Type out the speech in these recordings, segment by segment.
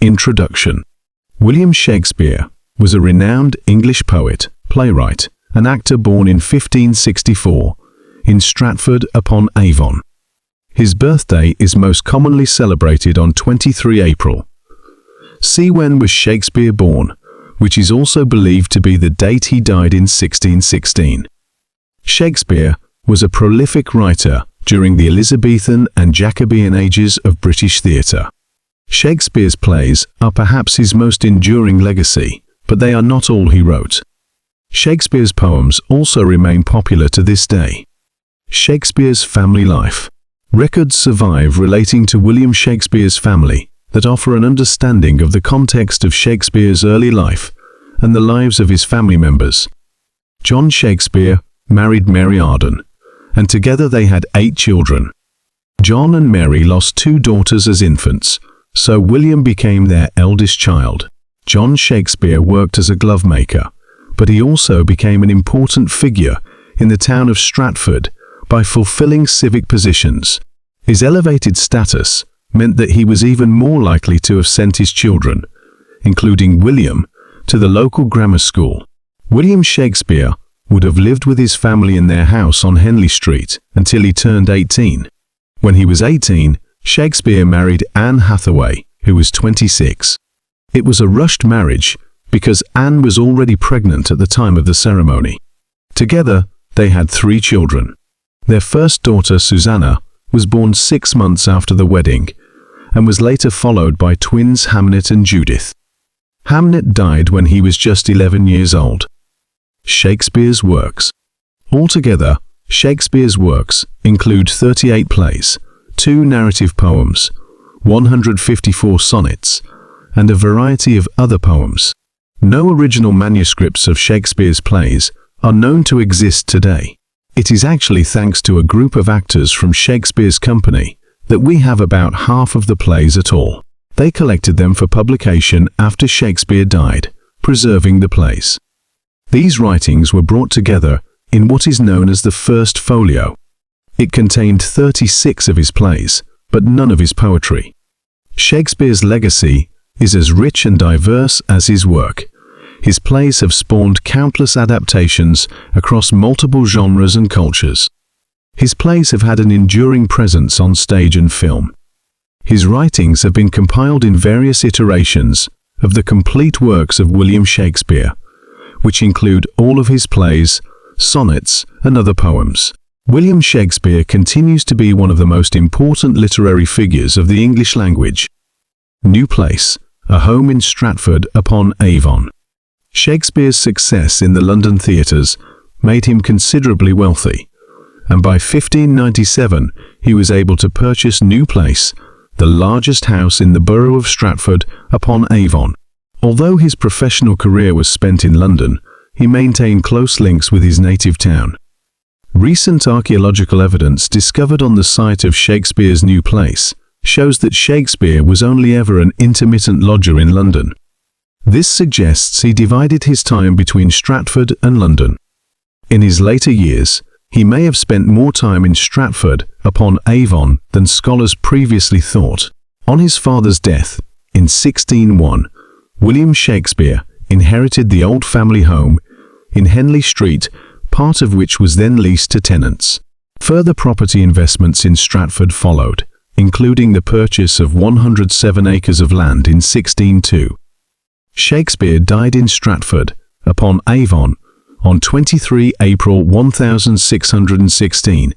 Introduction. William Shakespeare was a renowned English poet, playwright, and actor born in 1564 in Stratford-upon-Avon. His birthday is most commonly celebrated on 23 April. See when was Shakespeare born, which is also believed to be the date he died in 1616. Shakespeare was a prolific writer during the Elizabethan and Jacobean ages of British theatre. Shakespeare's plays are perhaps his most enduring legacy, but they are not all he wrote. Shakespeare's poems also remain popular to this day. Shakespeare's family life. Records survive relating to William Shakespeare's family that offer an understanding of the context of Shakespeare's early life and the lives of his family members. John Shakespeare married Mary Arden, and together they had 8 children. John and Mary lost 2 daughters as infants, so William became their eldest child. John Shakespeare worked as a glove maker, but he also became an important figure in the town of Stratford by fulfilling civic positions. His elevated status meant that he was even more likely to have sent his children, including William, to the local grammar school. William Shakespeare would have lived with his family in their house on Henley Street until he turned 18. When he was 18, Shakespeare married Anne Hathaway, who was 26. It was a rushed marriage because Anne was already pregnant at the time of the ceremony. Together, they had 3 children. Their first daughter, Susanna, was born 6 months after the wedding and was later followed by twins Hamnet and Judith. Hamnet died when he was just 11 years old. Shakespeare's works. Altogether, Shakespeare's works include 38 plays, 2 narrative poems, 154 sonnets, and a variety of other poems. No original manuscripts of Shakespeare's plays are known to exist today. It is actually thanks to a group of actors from Shakespeare's company that we have about half of the plays at all. They collected them for publication after Shakespeare died, preserving the plays. These writings were brought together in what is known as the First Folio. It contained 36 of his plays, but none of his poetry. Shakespeare's legacy is as rich and diverse as his work. His plays have spawned countless adaptations across multiple genres and cultures. His plays have had an enduring presence on stage and film. His writings have been compiled in various iterations of the complete works of William Shakespeare, which include all of his plays, sonnets, and other poems. William Shakespeare continues to be one of the most important literary figures of the English language. New place, a home in Stratford-upon-Avon. Shakespeare's success in the London theatres made him considerably wealthy, and by 1597 he was able to purchase New Place, the largest house in the borough of Stratford-upon-Avon. Although his professional career was spent in London, he maintained close links with his native town. Recent archaeological evidence discovered on the site of Shakespeare's New Place shows that Shakespeare was only ever an intermittent lodger in London. This suggests he divided his time between Stratford and London. In his later years, he may have spent more time in Stratford-upon-Avon than scholars previously thought. On his father's death, in 1601, William Shakespeare inherited the old family home in Henley Street, part of which was then leased to tenants. Further property investments in Stratford followed, including the purchase of 107 acres of land in 1602. Shakespeare died in Stratford-upon-Avon on 23 April 1616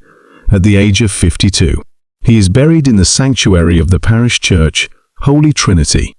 at the age of 52. He is buried in the sanctuary of the parish church, Holy Trinity.